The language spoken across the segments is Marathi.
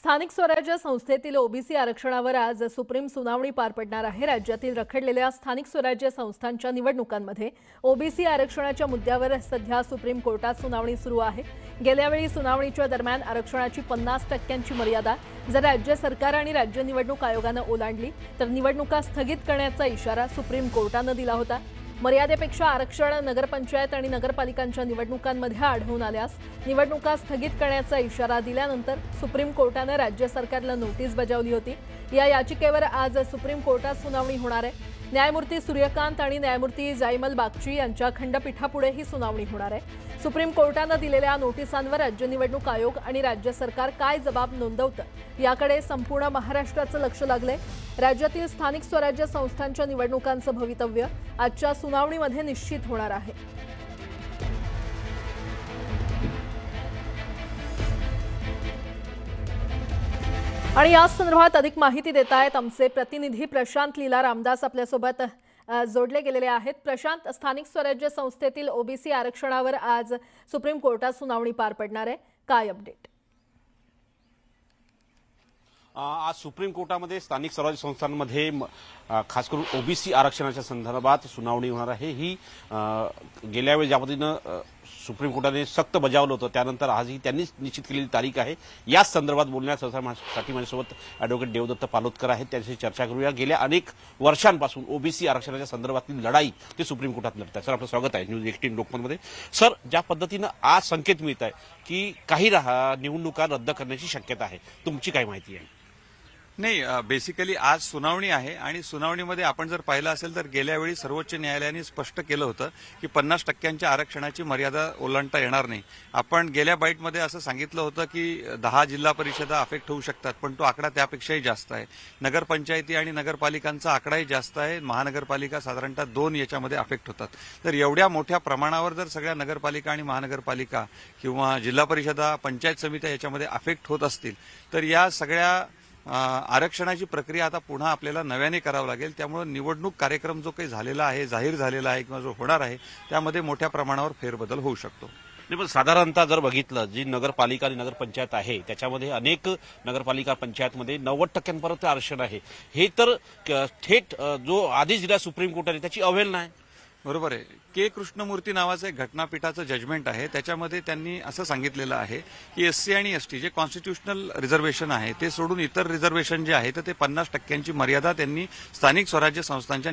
स्थानिक स्वराज्य संस्थेतील ओबीसी आरक्षणावर आज सुप्रीम सुनावणी पार पडणार आहे। राज्यातील रखडलेल्या स्थानिक स्वराज्य संस्थांच्या निवडणुकांमध्ये ओबीसी आरक्षणाच्या मुद्द्यावर सध्या सुप्रीम कोर्टात सुनावणी सुरू आहे। गेल्या वेळी सुनावणीच्या दरम्यान आरक्षणाची 50% मर्यादा जर राज्य सरकार आणि राज्य निवडणूक आयोगाने ओलांडली तर निवडणुका स्थगित करण्याचा इशारा सुप्रीम कोर्टाने दिला होता। मर्यादेपेक्षा आरक्षण नगरपंचायत आणि नगरपालिकांच्या निवडणुकांमध्ये आढळून आल्यास निवडणुका स्थगित करण्याचा इशारा दिल्यानंतर सुप्रीम कोर्टाने राज्य सरकारला नोटीस बजावली होती। या याचिकेवर आज सुप्रीम कोर्टात सुनावणी होणार आहे। न्यायमूर्ती सूर्यकांत आणि न्यायमूर्ती जायमल बागची यांच्या खंडपीठापुढे ही सुनावणी होणार आहे। सुप्रीम कोर्टाने दिलेल्या नोटिसांवर राज्य निवडणूक आयोग आणि राज्य सरकार काय जबाब नोंदवतं याकडे संपूर्ण महाराष्ट्राचं लक्ष लागलंय। राज्यातील स्थानिक स्वराज्य संस्थांच्या निवडणुकांचं भवितव्य आजच्या सुनावणीमध्ये निश्चित होणार आहे। आणि या संदर्भात अधिक माहिती देत आहेत आमचे प्रतिनिधी प्रशांत लीला रामदास आपल्यासोबत जोडले गेलेले आहेत। प्रशांत, स्थानिक स्वराज्य संस्थेतील ओबीसी आरक्षणावर आज सुप्रीम कोर्टात सुनावणी पार पडणार आहे, काय अपडेट? आज सुप्रीम कोर्टामध्ये स्थानिक स्वराज्य संस्थांमध्ये खास करून ओबीसी आरक्षणाच्या संदर्भात सुनावणी होणार आहे। ही गेल्या वेळी ज्या पद्धतीनं सुप्रीम कोर्टाने सक्त बजावलं होतं त्यानंतर आजही त्यांनीच निश्चित केलेली तारीख आहे। याच संदर्भात बोलण्यासाठी माझ्यासोबत ॲडव्होकेट देवदत्त पालोदकर आहेत, त्यांच्याशी चर्चा करूया। गेल्या अनेक वर्षांपासून ओबीसी आरक्षणाच्या संदर्भातील लढाई ते सुप्रीम कोर्टात लढत आहे। सर, आपलं स्वागत आहे न्यूज 18 लोकमतमध्ये। सर, ज्या पद्धतीनं आज संकेत मिळत आहे की काही निवडणुका रद्द करण्याची शक्यता आहे, तुमची काय माहिती आहे? नाही, बेसिकली आज सुनावणी आहे आणि सुनावणीमध्ये आपण जर पाहिलं असेल तर गेल्या वेळी सर्वोच्च न्यायालयाने स्पष्ट केलं होतं की 50% आरक्षणाची मर्यादा ओलांडता येणार नाही। आपण गेल्या बाईटमध्ये असं सांगितलं होतं की 10 जिल्हा परिषदा अफेक्ट होऊ शकतात, पण तो आकडा त्यापेक्षाही जास्त आहे। नगरपंचायती आणि नगरपालिकांचा आकडाही जास्त आहे। महानगरपालिका साधारणतः 2 याच्यामध्ये अफेक्ट होतात। तर एवढ्या मोठ्या प्रमाणावर जर सगळ्या नगरपालिका आणि महानगरपालिका किंवा जिल्हा परिषदा, पंचायत समित्या याच्यामध्ये अफेक्ट होत असतील तर या सगळ्या आरक्षणाची प्रक्रिया आता पुन्हा आपल्याला नव्याने करावं लागेल। त्यामुळे निवडणूक कार्यक्रम जो काही झालेला आहे, जाहीर झालेला आहे किंवा जो होणार आहे त्यामध्ये मोठ्या प्रमाणावर फेरबदल होऊ शकतो। पण साधारणतः जर बघितलं जी नगरपालिका आणि नगरपंचायत आहे त्याच्यामध्ये अनेक नगरपालिका पंचायतमध्ये 90% आरक्षण आहे। हे तर थेट जो आदेश दिला सुप्रीम कोर्टाने त्याची अवहेलना आहे। बरोबर आहे। के कृष्णमूर्ती नावाचं एक घटनापीठाचं जजमेंट आहे, त्याच्यामध्ये त्यांनी असं सांगितलेलं आहे की एससी आणि एसटी जे कॉन्स्टिट्यूशनल रिझर्वेशन आहे ते सोडून इतर रिझर्वेशन जे आहे तर ते 50% मर्यादा त्यांनी स्थानिक स्वराज्य संस्थांच्या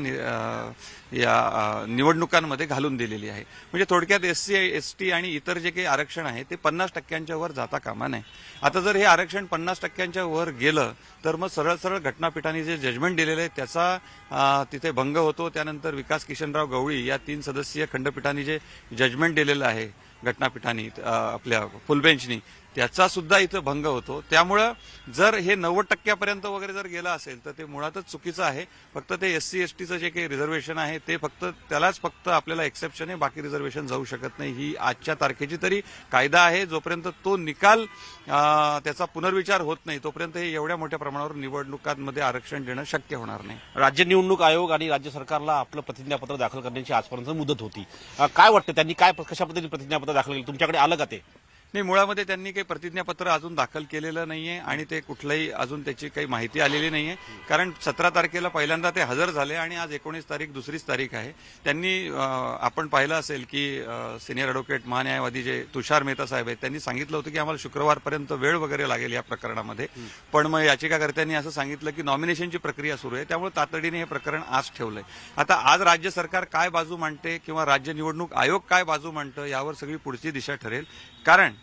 या निवडणुकांमध्ये घालून दिलेली आहे। म्हणजे थोडक्यात एससी, एसटी आणि इतर जे काही आरक्षण आहे ते 50% वर जाता कामा नये। आता जर हे आरक्षण 50% वर गेलं तर मग सरळ सरळ घटनापीठाने जे जजमेंट दिलेलं आहे त्याचा तिथे भंग होतो। त्यानंतर विकास किशनराव गवळी या 3 सदस्यीय खंडपीठाने जे जजमेंट दिलेलं आहे घटनापीठाने आपल्या फुलबेंचनी त्याचा सुद्धा इथं भंग होतो। त्यामुळे जर हे 90% वगैरे जर गेलं असेल तर ते मुळातच चुकीचं आहे। फक्त ते एससी एसटीचं जे काही रिझर्वेशन आहे ते त्यालाच फक्त आपल्याला एक्सेप्शन आहे, बाकी रिझर्वेशन जाऊ शकत नाही। ही आजच्या तारखेची तरी कायदा आहे। जोपर्यंत तो निकाल त्याचा पुनर्विचार होत नाही तोपर्यंत हे एवढ्या मोठ्या प्रमाणावर निवडणुकांमध्ये आरक्षण देणं शक्य होणार नाही। राज्य निवडणूक आयोग आणि राज्य सरकारला आपलं प्रतिज्ञापत्र दाखल करण्याची आजपर्यंत मुदत होती, काय वाटतं त्यांनी कशा पद्धतीने प्रतिज्ञापत्र दाखल केलं, तुमच्याकडे आलं का ते? नाही, मुळामध्ये त्यांनी काही प्रतिज्ञापत्र अजून दाखल केलेलं नाहीये आणि ते कुठलंही अजून त्याची काही माहिती आलेली नाहीये। कारण 17 तारखेला पहिल्यांदा ते हजर झाले आणि आज 19 तारीख दुसरीच तारीख आहे। त्यांनी आपण पाहिलं असेल की सिनियर ॲडव्होकेट महान्यायवादी जे तुषार मेहता साहेब आहेत त्यांनी सांगितलं होतं की आम्हाला शुक्रवारपर्यंत वेळ वगैरे लागेल या प्रकरणामध्ये, पण मग याचिकाकर्त्यांनी असं सांगितलं की नॉमिनेशनची प्रक्रिया सुरू आहे त्यामुळे तातडीने हे प्रकरण आज ठेवलंय। आता आज राज्य सरकार काय बाजू मांडते किंवा राज्य निवडणूक आयोग काय बाजू मांडतं यावर सगळी पुढची दिशा ठरेल। कारण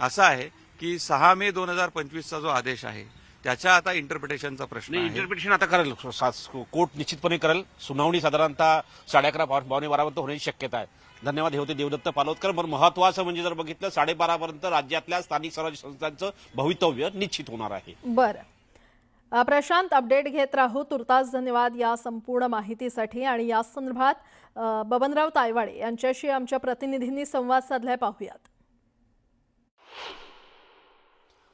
असं आहे की 6 मे 2025चा जो आदेश आहे त्याच्या आता इंटरप्रिटेशनचा प्रश्न आहे। इंटरप्रिटेशन आता करेल कोर्ट, निश्चितपणे करेल। सुनावणी साधारणतः 11:30 पावणे 12 होण्याची शक्यता आहे। धन्यवाद। हे होते देवदत्त पालोदकर। पण महत्वाचं म्हणजे जर बघितलं 12:30 पर्यंत राज्यातल्या स्थानिक स्वराज्य संस्थांचं भवितव्य निश्चित होणार आहे। बरं प्रशांत, अपडेट घेत राहू। तुर्तास धन्यवाद या संपूर्ण माहितीसाठी। आणि या संदर्भात बबनराव तायवाडे यांच्याशी आमच्या प्रतिनिधींनी संवाद साधलाय, पाहूयात।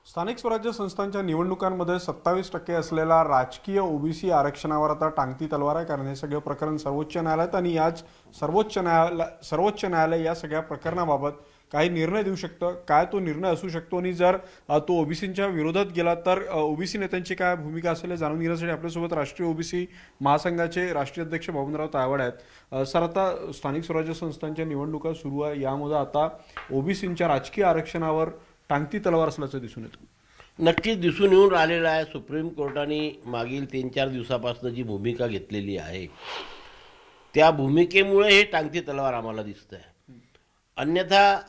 स्थानिक स्वराज्य संस्थांच्या निवडणुकांमध्ये 27% असलेला राजकीय ओबीसी आरक्षणावर आता टांगती तलवार आहे, कारण हे सगळे प्रकरण सर्वोच्च न्यायालयात आणि आज सर्वोच्च न्यायालय या सगळ्या प्रकरणाबाबत काही निर्णय देऊ शकतं, काय तो निर्णय असू शकतो आणि जर तो ओबीसींच्या विरोधात गेला तर ओबीसी नेत्यांची काय भूमिका असेल हे जाणून घेण्यासाठी आपल्यासोबत राष्ट्रीय ओबीसी महासंघाचे राष्ट्रीय अध्यक्ष बबनराव तायवाडे आहेत. सर, आता स्थानिक स्वराज्य संस्थांच्या निवडणुका सुरू आहे, यामध्ये आता ओबीसींच्या राजकीय आरक्षणावर टांगती तलवार असल्याचं दिसून येतं. नक्कीच दिसून येऊन राहिलेलं आहे. सुप्रीम कोर्टाने मागील 3-4 दिवसापासून जी भूमिका घेतलेली आहे त्या भूमिकेमुळे हे टांगती तलवार आम्हाला दिसत आहे. अन्यथा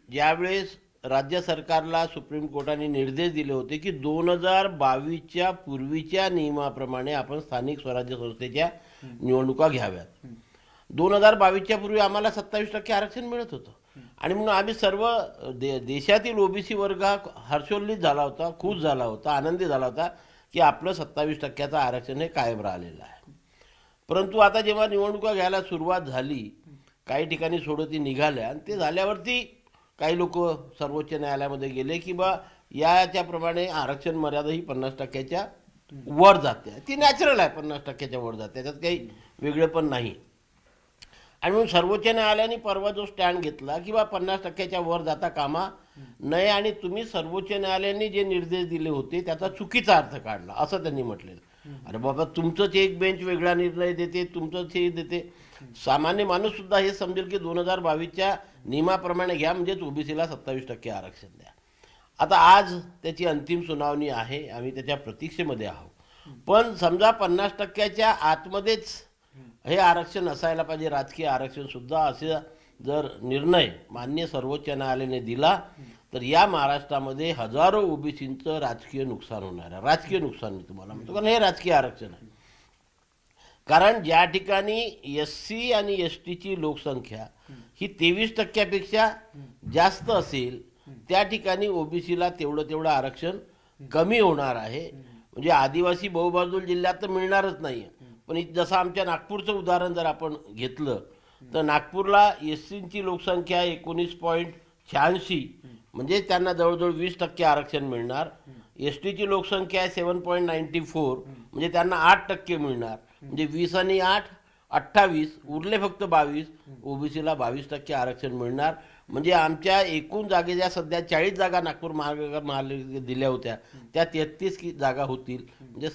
ज्यावेळेस राज्य सरकारला सुप्रीम कोर्टाने निर्देश दिले होते की 2022च्या पूर्वीच्या नियमाप्रमाणे आपण स्थानिक स्वराज्य संस्थेच्या निवडणुका घ्याव्यात. 2022च्या पूर्वी आम्हाला 27% आरक्षण मिळत होतं आणि म्हणून आम्ही सर्व देशातील ओबीसी वर्ग हर्षोल्लित झाला होता, खुश झाला होता, आनंदी झाला होता की आपलं 27%चं आरक्षण हे कायम राहिलेलं आहे. परंतु आता जेव्हा निवडणुका घ्यायला सुरुवात झाली, काही ठिकाणी सोडती निघाल्या आणि ते झाल्यावरती काही लोक सर्वोच्च न्यायालयामध्ये गेले की बा याच्याप्रमाणे आरक्षण मर्यादा ही 50%च्या वर जाते. ती नॅचरल आहे, 50%च्या वर जाते, त्याच्यात काही वेगळं पण नाही. आणि म्हणून सर्वोच्च न्यायालयाने परवा जो स्टँड घेतला की बा 50%च्या वर जाता कामा नये आणि तुम्ही सर्वोच्च न्यायालयाने जे निर्देश दिले होते त्याचा चुकीचा अर्थ काढला असं त्यांनी म्हटलेलं. अरे बाबा, तुमचंच एक बेंच वेगळा निर्णय देते, तुमचंच हे देते. सामान्य माणूस सुद्धा हे समजेल की 2022च्या नियमाप्रमाणे घ्या, म्हणजेच ओबीसीला 27% आरक्षण द्या. आता आज त्याची अंतिम सुनावणी आहे, आम्ही त्याच्या प्रतीक्षेमध्ये आहोत. पण समजा 50%च्या आतमध्येच हे आरक्षण असायला पाहिजे, राजकीय आरक्षण सुद्धा, असे जर निर्णय माननीय सर्वोच्च न्यायालयाने दिला तर या महाराष्ट्रामध्ये हजारो ओबीसींचं राजकीय नुकसान होणार आहे. राजकीय नुकसान मी तुम्हाला म्हणतो, कारण हे राजकीय आरक्षण आहे. कारण ज्या ठिकाणी एससी आणि एसटीची लोकसंख्या ही 23%पेक्षा जास्त असेल त्या ठिकाणी ओबीसीला तेवढं आरक्षण कमी होणार आहे. म्हणजे आदिवासी बहुबाहुल जिल्ह्यात तर मिळणारच नाही. पण जसं आमच्या नागपूरचं उदाहरण जर आपण घेतलं तर नागपूरला एससीची लोकसंख्या 19.86, म्हणजे त्यांना जवळजवळ 20% आरक्षण मिळणार. एसटीची लोकसंख्या 7.94, म्हणजे त्यांना 8% मिळणार. म्हणजे 20 आणि 8 28, उरले फक्त 22. ओबीसीला 22% आरक्षण मिळणार. म्हणजे आमच्या एकूण जागेच्या सध्या 40 जागा नागपूर महानगर दिल्या होत्या त्या 33 जागा होतील. म्हणजे